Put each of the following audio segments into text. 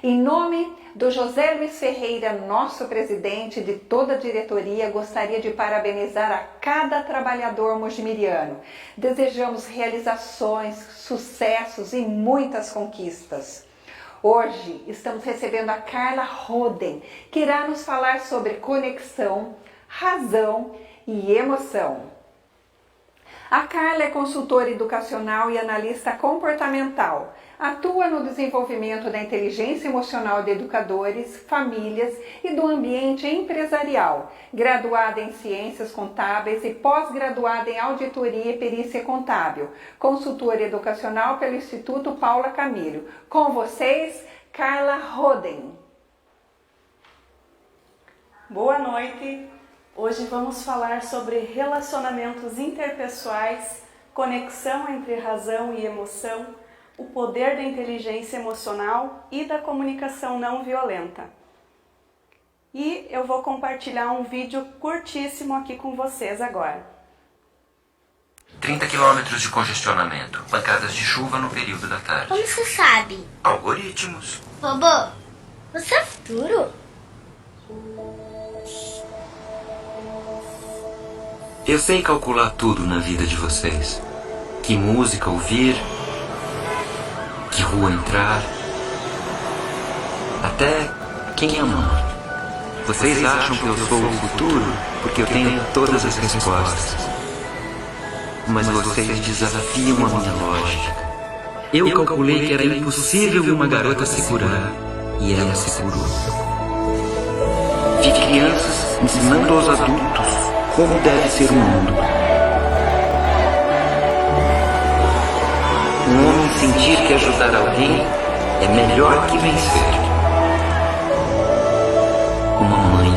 Em nome do José Luiz Ferreira, nosso presidente, de toda a diretoria, gostaria de parabenizar a cada trabalhador mojimiriano. Desejamos realizações, sucessos e muitas conquistas. Hoje estamos recebendo a Carla Roden, que irá nos falar sobre conexão, razão e emoção. A Carla é consultora educacional e analista comportamental. Atua no desenvolvimento da inteligência emocional de educadores, famílias e do ambiente empresarial. Graduada em Ciências Contábeis e pós-graduada em Auditoria e Perícia Contábil. Consultora educacional pelo Instituto Paula Camilo. Com vocês, Carla Roden. Boa noite. Hoje vamos falar sobre relacionamentos interpessoais, conexão entre razão e emoção, o poder da inteligência emocional e da comunicação não violenta. E eu vou compartilhar um vídeo curtíssimo aqui com vocês agora. 30 quilômetros de congestionamento, pancadas de chuva no período da tarde. Como você sabe? Algoritmos. Robô, você é o futuro? Eu sei calcular tudo na vida de vocês. Que música ouvir, que rua entrar, até quem amar. Vocês acham que eu sou o futuro porque eu tenho todas as respostas. Mas vocês desafiam a minha lógica. Eu calculei que era impossível uma garota se curar, e ela se curou. Vi crianças ensinando aos adultos como deve ser o mundo. Um homem sentir que ajudar alguém é melhor que vencer. Uma mãe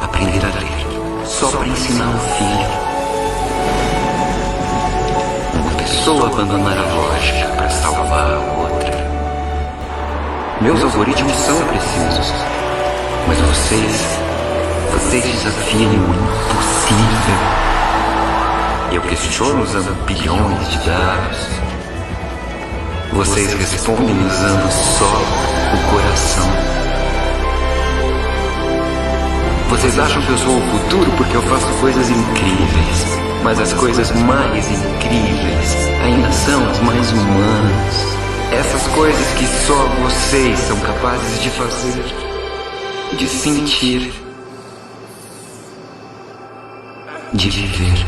aprender a ler só para ensinar um filho. Uma pessoa abandonar a lógica para salvar a outra. Meus algoritmos são precisos, mas vocês desafiam o impossível. Eu questiono usando bilhões de dados. Vocês respondem usando só o coração. Vocês acham que eu sou o futuro porque eu faço coisas incríveis. Mas as coisas mais incríveis ainda são as mais humanas. Essas coisas que só vocês são capazes de fazer, de sentir, de viver.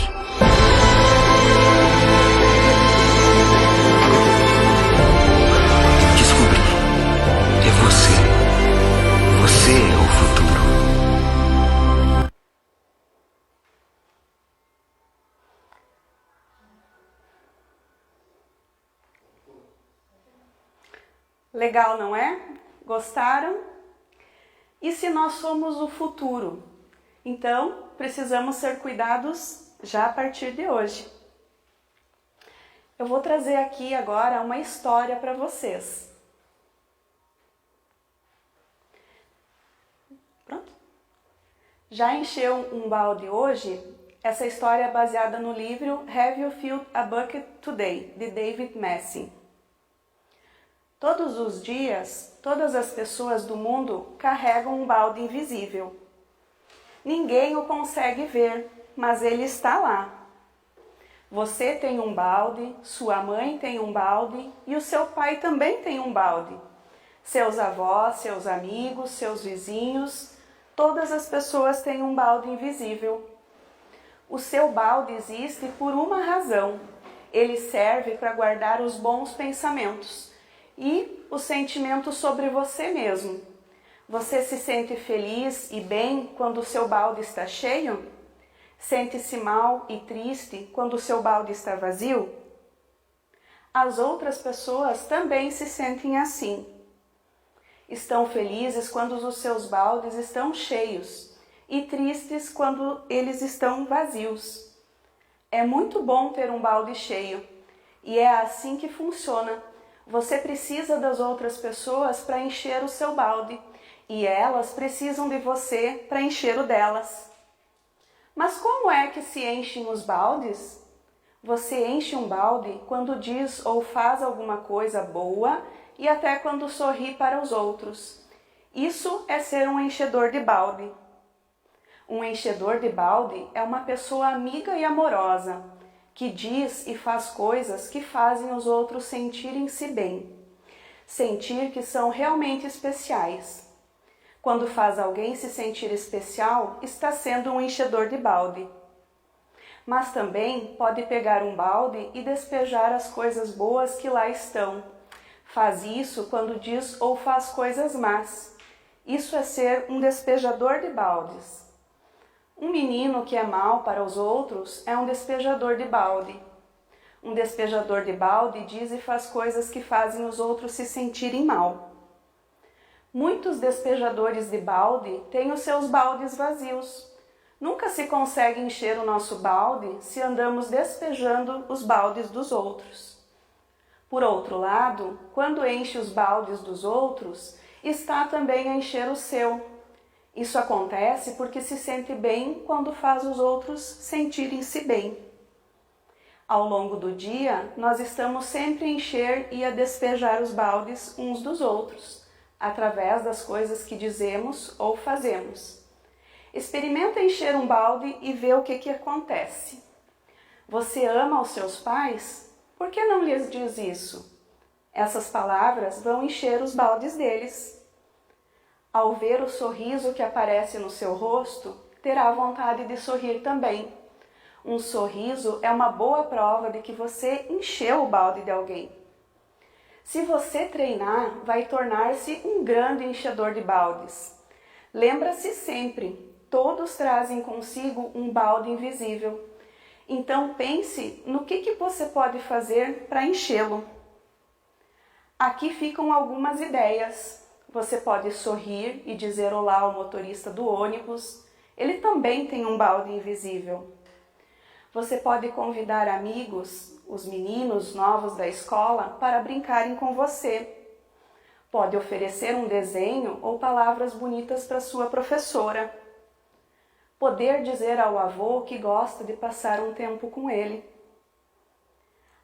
Descobri. É você. Você é o futuro. Legal, não é? Gostaram? E se nós somos o futuro? Então, precisamos ser cuidados já a partir de hoje. Eu vou trazer aqui agora uma história para vocês. Pronto? Já encheu um balde hoje? Essa história é baseada no livro Have You Filled a Bucket Today, de David Messing. Todos os dias, todas as pessoas do mundo carregam um balde invisível. Ninguém o consegue ver, mas ele está lá. Você tem um balde, sua mãe tem um balde e o seu pai também tem um balde. Seus avós, seus amigos, seus vizinhos, todas as pessoas têm um balde invisível. O seu balde existe por uma razão. Ele serve para guardar os bons pensamentos e os sentimentos sobre você mesmo. Você se sente feliz e bem quando o seu balde está cheio? Sente-se mal e triste quando o seu balde está vazio? As outras pessoas também se sentem assim. Estão felizes quando os seus baldes estão cheios e tristes quando eles estão vazios. É muito bom ter um balde cheio e é assim que funciona. Você precisa das outras pessoas para encher o seu balde e elas precisam de você para encher o delas. Mas como é que se enchem os baldes? Você enche um balde quando diz ou faz alguma coisa boa e até quando sorri para os outros. Isso é ser um enchedor de balde. Um enchedor de balde é uma pessoa amiga e amorosa, que diz e faz coisas que fazem os outros sentirem-se bem, sentir que são realmente especiais. Quando faz alguém se sentir especial, está sendo um enchedor de balde. Mas também pode pegar um balde e despejar as coisas boas que lá estão. Faz isso quando diz ou faz coisas más. Isso é ser um despejador de baldes. Um menino que é mau para os outros é um despejador de balde. Um despejador de balde diz e faz coisas que fazem os outros se sentirem mal. Muitos despejadores de balde têm os seus baldes vazios. Nunca se consegue encher o nosso balde se andamos despejando os baldes dos outros. Por outro lado, quando enche os baldes dos outros, está também a encher o seu. Isso acontece porque se sente bem quando faz os outros sentirem-se bem. Ao longo do dia, nós estamos sempre a encher e a despejar os baldes uns dos outros, através das coisas que dizemos ou fazemos. Experimenta encher um balde e vê o que acontece. Você ama os seus pais? Por que não lhes diz isso? Essas palavras vão encher os baldes deles. Ao ver o sorriso que aparece no seu rosto, terá vontade de sorrir também. Um sorriso é uma boa prova de que você encheu o balde de alguém. Se você treinar, vai tornar-se um grande enchedor de baldes. Lembra-se sempre, todos trazem consigo um balde invisível. Então pense no que você pode fazer para enchê-lo. Aqui ficam algumas ideias. Você pode sorrir e dizer olá ao motorista do ônibus. Ele também tem um balde invisível. Você pode convidar amigos, os meninos novos da escola, para brincarem com você. Pode oferecer um desenho ou palavras bonitas para sua professora. Poder dizer ao avô que gosta de passar um tempo com ele.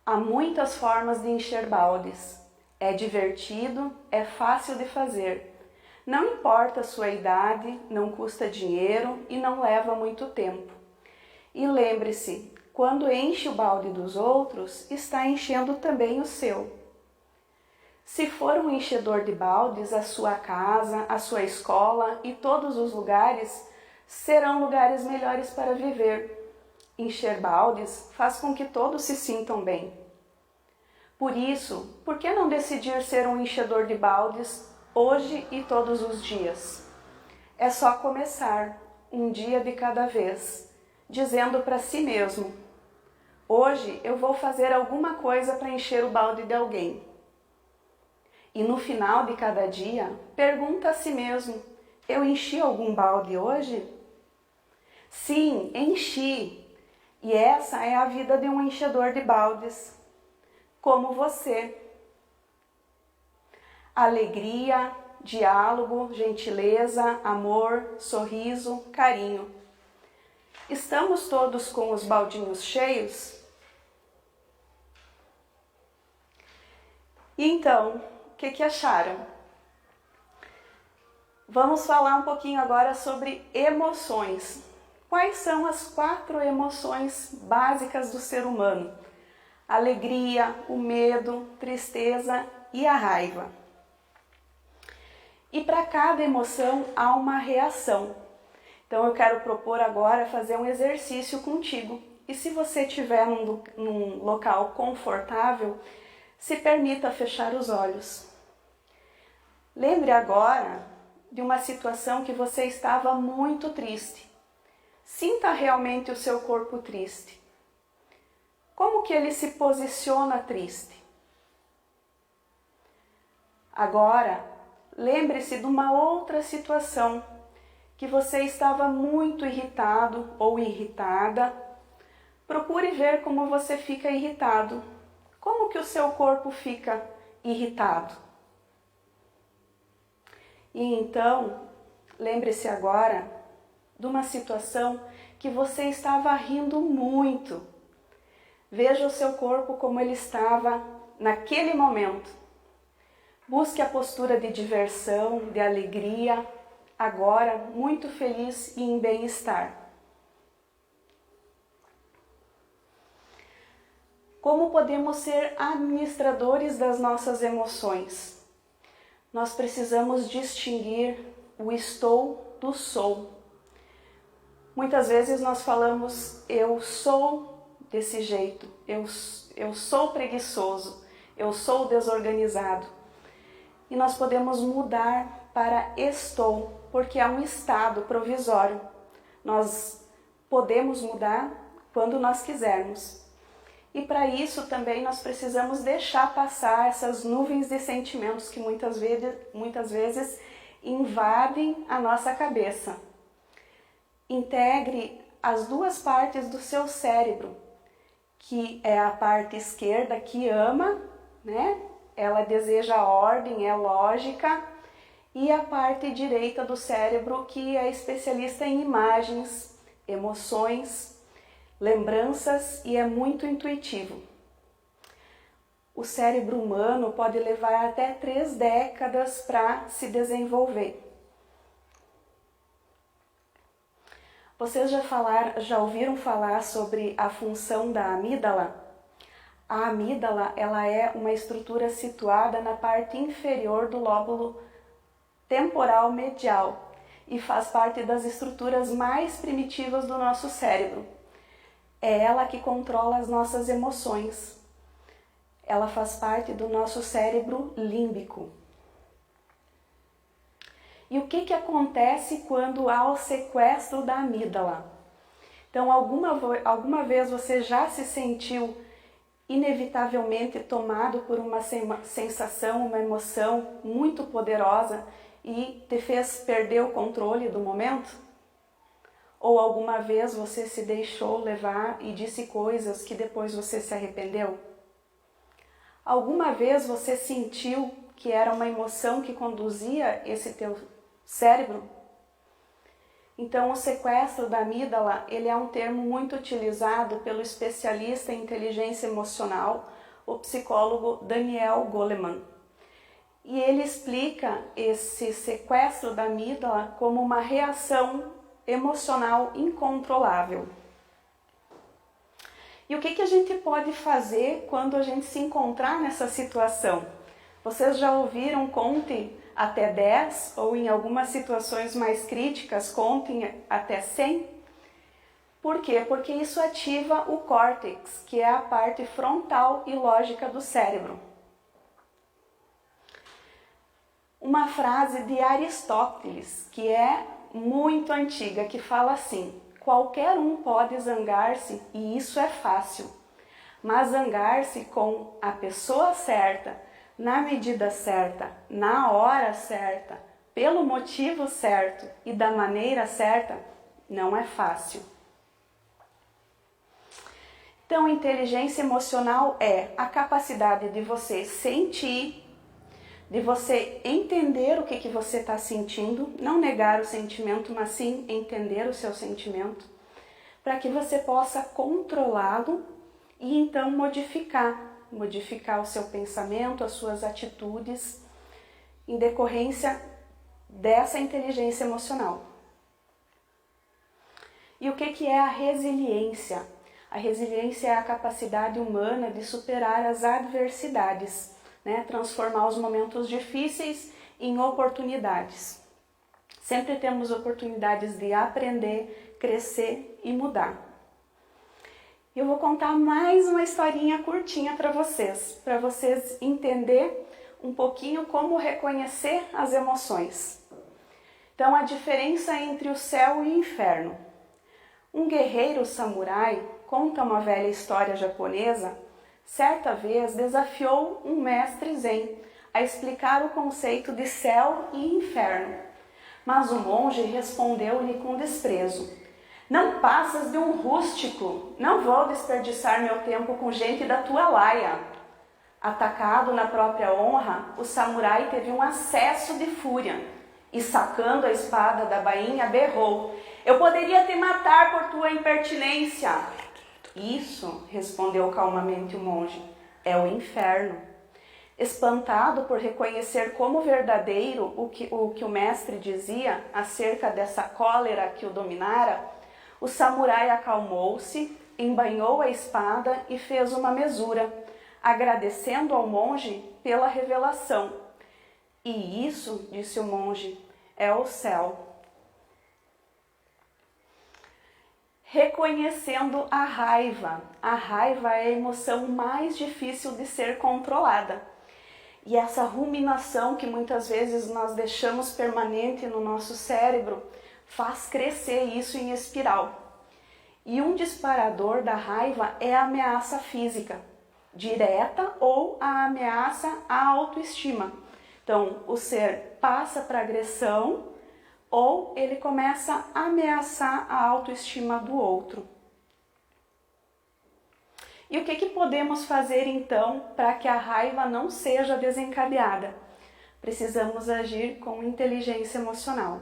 Há muitas formas de encher baldes. É divertido, é fácil de fazer. Não importa a sua idade, não custa dinheiro e não leva muito tempo. E lembre-se, quando enche o balde dos outros, está enchendo também o seu. Se for um enchedor de baldes, a sua casa, a sua escola e todos os lugares serão lugares melhores para viver. Encher baldes faz com que todos se sintam bem. Por isso, por que não decidir ser um enchedor de baldes hoje e todos os dias? É só começar, um dia de cada vez, dizendo para si mesmo: hoje eu vou fazer alguma coisa para encher o balde de alguém. E no final de cada dia, pergunta a si mesmo: eu enchi algum balde hoje? Sim, enchi. E essa é a vida de um enchedor de baldes. Como você. Alegria, diálogo, gentileza, amor, sorriso, carinho. Estamos todos com os baldinhos cheios? E então, o que acharam? Vamos falar um pouquinho agora sobre emoções. Quais são as 4 emoções básicas do ser humano? A alegria, o medo, tristeza e a raiva. E para cada emoção há uma reação. Então eu quero propor agora fazer um exercício contigo. E se você estiver num local confortável, se permita fechar os olhos. Lembre agora de uma situação que você estava muito triste. Sinta realmente o seu corpo triste. Como que ele se posiciona triste? Agora, lembre-se de uma outra situação que você estava muito irritado ou irritada. Procure ver como você fica irritado. Como que o seu corpo fica irritado? E então, lembre-se agora de uma situação que você estava rindo muito. Veja o seu corpo como ele estava naquele momento. Busque a postura de diversão, de alegria, agora muito feliz e em bem-estar. Como podemos ser administradores das nossas emoções? Nós precisamos distinguir o estou do sou. Muitas vezes nós falamos, eu sou desse jeito, eu sou preguiçoso, eu sou desorganizado. E nós podemos mudar para estou, porque é um estado provisório. Nós podemos mudar quando nós quisermos. E para isso também nós precisamos deixar passar essas nuvens de sentimentos que muitas vezes invadem a nossa cabeça. Integre as duas partes do seu cérebro, que é a parte esquerda que ama, né? Ela deseja ordem, é lógica, e a parte direita do cérebro que é especialista em imagens, emoções, lembranças e é muito intuitivo. O cérebro humano pode levar até 3 décadas para se desenvolver. Vocês já ouviram falar sobre a função da amígdala? A amígdala, ela é uma estrutura situada na parte inferior do lóbulo temporal medial e faz parte das estruturas mais primitivas do nosso cérebro. É ela que controla as nossas emoções. Ela faz parte do nosso cérebro límbico. E o que acontece quando há o sequestro da amígdala? Então, alguma vez você já se sentiu inevitavelmente tomado por uma sensação, uma emoção muito poderosa e te fez perder o controle do momento? Ou alguma vez você se deixou levar e disse coisas que depois você se arrependeu? Alguma vez você sentiu que era uma emoção que conduzia esse teu cérebro? Então, o sequestro da amígdala, ele é um termo muito utilizado pelo especialista em inteligência emocional, o psicólogo Daniel Goleman. E ele explica esse sequestro da amígdala como uma reação emocional incontrolável. E o que a gente pode fazer quando a gente se encontrar nessa situação? Vocês já ouviram conte até 10 ou em algumas situações mais críticas contem até 100? Por quê? Porque isso ativa o córtex, que é a parte frontal e lógica do cérebro. Uma frase de Aristóteles, que é muito antiga, que fala assim: qualquer um pode zangar-se e isso é fácil, mas zangar-se com a pessoa certa, na medida certa, na hora certa, pelo motivo certo e da maneira certa, não é fácil. Então, inteligência emocional é a capacidade de você sentir, de você entender o que você está sentindo, não negar o sentimento, mas sim entender o seu sentimento, para que você possa controlá-lo e então modificar o seu pensamento, as suas atitudes, em decorrência dessa inteligência emocional. E o que é a resiliência? A resiliência é a capacidade humana de superar as adversidades, né? Transformar os momentos difíceis em oportunidades. Sempre temos oportunidades de aprender, crescer e mudar. Eu vou contar mais uma historinha curtinha para vocês entenderem um pouquinho como reconhecer as emoções. Então, a diferença entre o céu e o inferno. Um guerreiro samurai, conta uma velha história japonesa, certa vez desafiou um mestre zen a explicar o conceito de céu e inferno. Mas o monge respondeu-lhe com desprezo: não passas de um rústico, não vou desperdiçar meu tempo com gente da tua laia. Atacado na própria honra, o samurai teve um acesso de fúria e, sacando a espada da bainha, berrou: eu poderia te matar por tua impertinência. Isso, respondeu calmamente o monge, é o inferno. Espantado por reconhecer como verdadeiro o que o mestre dizia acerca dessa cólera que o dominara, o samurai acalmou-se, embainhou a espada e fez uma mesura, agradecendo ao monge pela revelação. E isso, disse o monge, é o céu. Reconhecendo a raiva. A raiva é a emoção mais difícil de ser controlada. E essa ruminação que muitas vezes nós deixamos permanente no nosso cérebro faz crescer isso em espiral. E um disparador da raiva é a ameaça física, direta ou a ameaça à autoestima. Então, o ser passa para agressão ou ele começa a ameaçar a autoestima do outro. E o que podemos fazer então para que a raiva não seja desencadeada? Precisamos agir com inteligência emocional.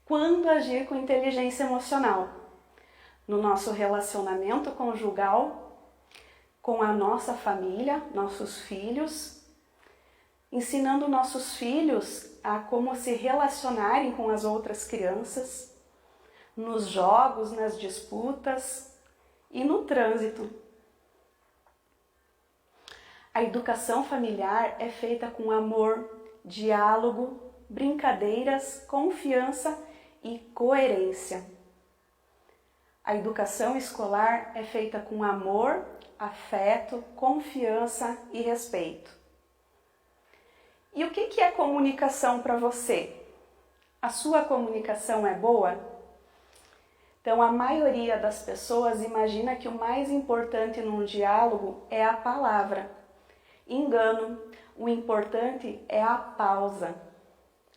Quando agir com inteligência emocional? No nosso relacionamento conjugal, com a nossa família, nossos filhos, ensinando nossos filhos a como se relacionarem com as outras crianças, nos jogos, nas disputas e no trânsito. A educação familiar é feita com amor, diálogo, brincadeiras, confiança e coerência. A educação escolar é feita com amor, afeto, confiança e respeito. E o que é comunicação para você? A sua comunicação é boa? Então, a maioria das pessoas imagina que o mais importante num diálogo é a palavra. Engano, o importante é a pausa.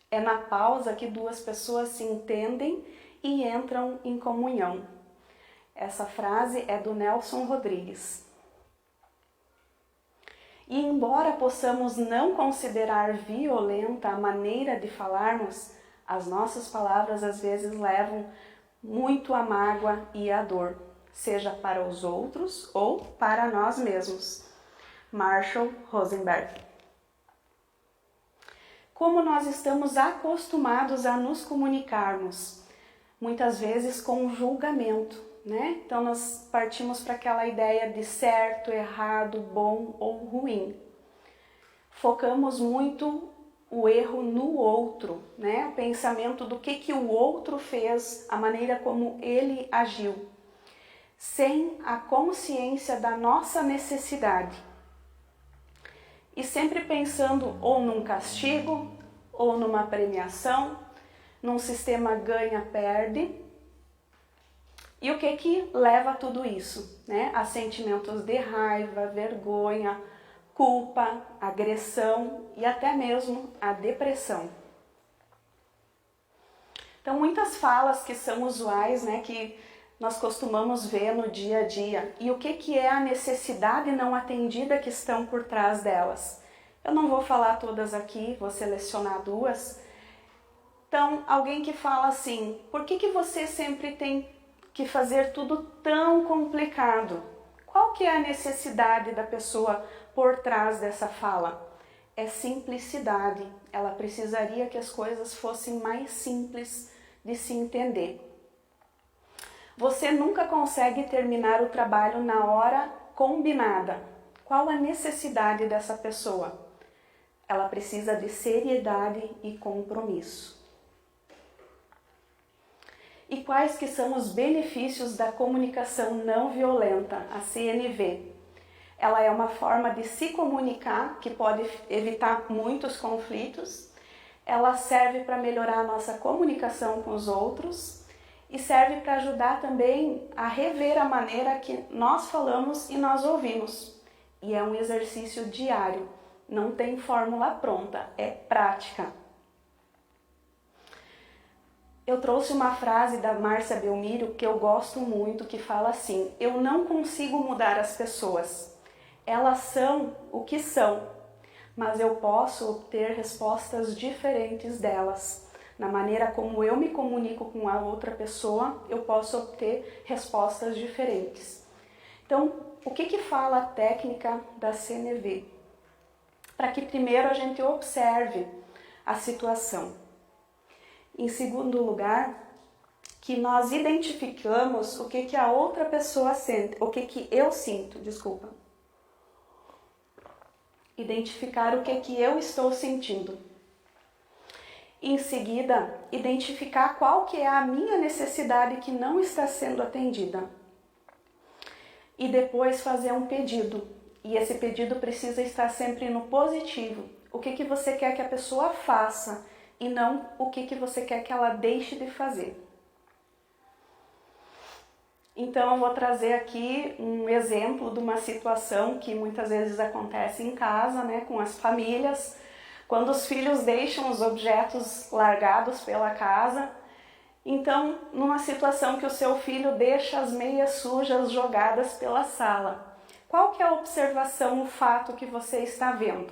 É na pausa que duas pessoas se entendem e entram em comunhão. Essa frase é do Nelson Rodrigues. E embora possamos não considerar violenta a maneira de falarmos, as nossas palavras às vezes levam muito a mágoa e a dor, seja para os outros ou para nós mesmos. Marshall Rosenberg. Como nós estamos acostumados a nos comunicarmos, muitas vezes com julgamento, né? Então nós partimos para aquela ideia de certo, errado, bom ou ruim. Focamos muito o erro no outro, né? O pensamento do que o outro fez, a maneira como ele agiu, sem a consciência da nossa necessidade. E sempre pensando ou num castigo, ou numa premiação, num sistema ganha-perde. E o que leva a tudo isso, né? A sentimentos de raiva, vergonha, culpa, agressão e até mesmo a depressão. Então, muitas falas que são usuais, né, que nós costumamos ver no dia a dia. E o que é a necessidade não atendida que estão por trás delas? Eu não vou falar todas aqui, vou selecionar duas. Então, alguém que fala assim, por que você sempre tem que fazer tudo tão complicado? Qual que é a necessidade da pessoa por trás dessa fala? É simplicidade. Ela precisaria que as coisas fossem mais simples de se entender. Você nunca consegue terminar o trabalho na hora combinada. Qual a necessidade dessa pessoa? Ela precisa de seriedade e compromisso. E quais que são os benefícios da comunicação não violenta, a CNV? Ela é uma forma de se comunicar que pode evitar muitos conflitos. Ela serve para melhorar a nossa comunicação com os outros e serve para ajudar também a rever a maneira que nós falamos e nós ouvimos. E é um exercício diário, não tem fórmula pronta, é prática. Eu trouxe uma frase da Márcia Belmiro que eu gosto muito, que fala assim: eu não consigo mudar as pessoas, elas são o que são, mas eu posso obter respostas diferentes delas. Na maneira como eu me comunico com a outra pessoa, eu posso obter respostas diferentes. Então, o que fala a técnica da CNV? Para que primeiro a gente observe a situação. Em segundo lugar, que nós identificamos o que a outra pessoa sente, o que eu sinto, desculpa. Identificar o que eu estou sentindo. Em seguida, identificar qual que é a minha necessidade que não está sendo atendida. E depois fazer um pedido. E esse pedido precisa estar sempre no positivo. O que você quer que a pessoa faça e não o que você quer que ela deixe de fazer. Então eu vou trazer aqui um exemplo de uma situação que muitas vezes acontece em casa, né, com as famílias, quando os filhos deixam os objetos largados pela casa. Então, numa situação que o seu filho deixa as meias sujas jogadas pela sala, qual que é a observação, o fato que você está vendo?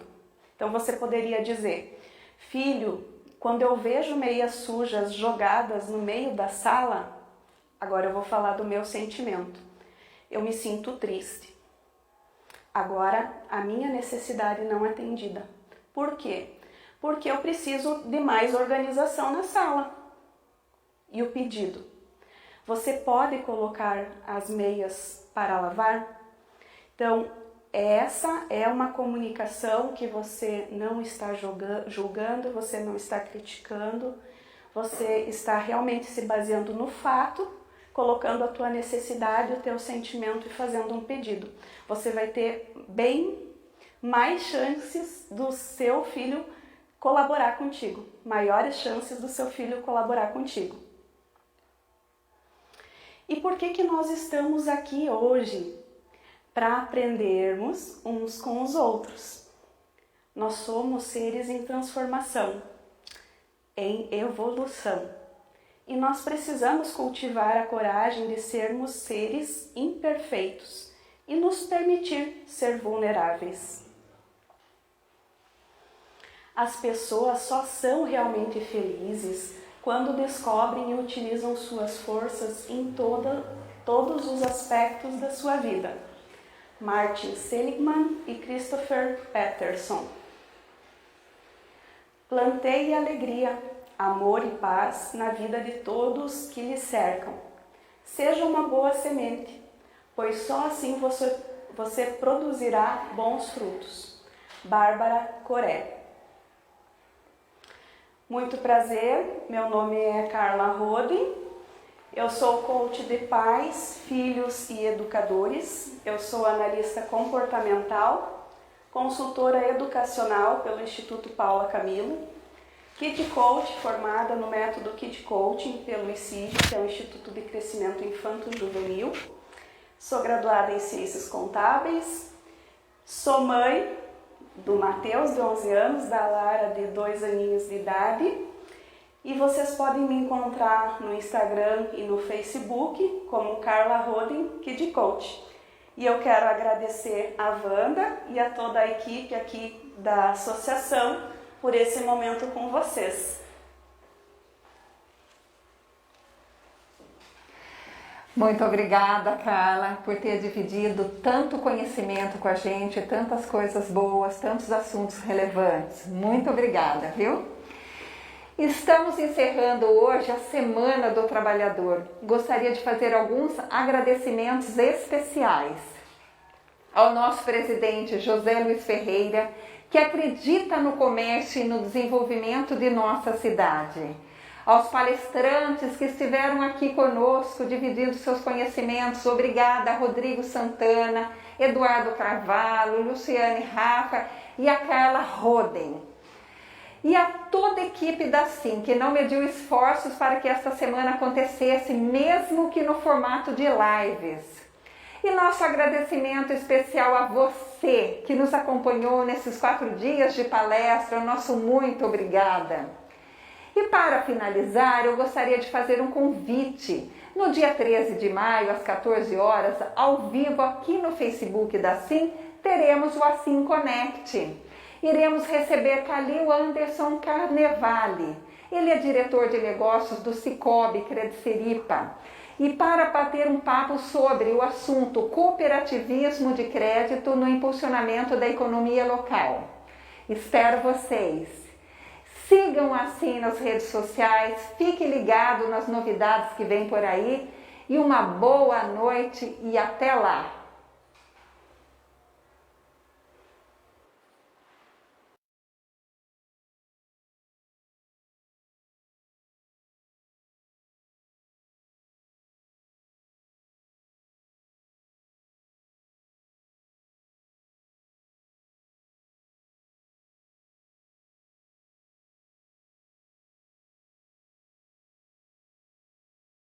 Então você poderia dizer: filho, quando eu vejo meias sujas jogadas no meio da sala, agora eu vou falar do meu sentimento. Eu me sinto triste. Agora, a minha necessidade não é atendida. Por quê? Porque eu preciso de mais organização na sala. E o pedido? Você pode colocar as meias para lavar? Então, essa é uma comunicação que você não está julgando, você não está criticando, você está realmente se baseando no fato, colocando a tua necessidade, o teu sentimento e fazendo um pedido. Você vai ter bem mais chances do seu filho colaborar contigo, maiores chances do seu filho colaborar contigo. E por que nós estamos aqui hoje? Para aprendermos uns com os outros. Nós somos seres em transformação, em evolução. E nós precisamos cultivar a coragem de sermos seres imperfeitos e nos permitir ser vulneráveis. As pessoas só são realmente felizes quando descobrem e utilizam suas forças em todos os aspectos da sua vida. Martin Seligman e Christopher Peterson. Planteie alegria, amor e paz na vida de todos que lhe cercam. Seja uma boa semente, pois só assim você produzirá bons frutos. Bárbara Coré. Muito prazer, meu nome é Carla Roden. Eu sou coach de pais, filhos e educadores. Eu sou analista comportamental, consultora educacional pelo Instituto Paula Camilo, Kid Coach, formada no método Kid Coaching pelo ICID, que é o Instituto de Crescimento Infanto-Juvenil. Sou graduada em Ciências Contábeis. Sou mãe do Matheus, de 11 anos, da Lara, de 2 aninhos de idade. E vocês podem me encontrar no Instagram e no Facebook como Carla Roden Kid Coach. E eu quero agradecer a Wanda e a toda a equipe aqui da associação por esse momento com vocês. Muito obrigada, Carla, por ter dividido tanto conhecimento com a gente, tantas coisas boas, tantos assuntos relevantes. Muito obrigada, viu? Estamos encerrando hoje a Semana do Trabalhador. Gostaria de fazer alguns agradecimentos especiais ao nosso presidente José Luiz Ferreira, que acredita no comércio e no desenvolvimento de nossa cidade. Aos palestrantes que estiveram aqui conosco, dividindo seus conhecimentos, obrigada a Rodrigo Santana, Eduardo Carvalho, Luciane Rafa e a Carla Roden. E a toda a equipe da SIM, que não mediu esforços para que esta semana acontecesse, mesmo que no formato de lives. E nosso agradecimento especial a você que nos acompanhou nesses 4 dias de palestra, nosso muito obrigada. E para finalizar, eu gostaria de fazer um convite. No dia 13 de maio, às 14 horas, ao vivo aqui no Facebook da SIM, teremos o Assim Connect. Iremos receber Calil Anderson Carnevale. Ele é diretor de negócios do Sicoob Crediceripa. E para bater um papo sobre o assunto cooperativismo de crédito no impulsionamento da economia local. Espero vocês. Sigam assim nas redes sociais, fique ligado nas novidades que vem por aí e uma boa noite e até lá!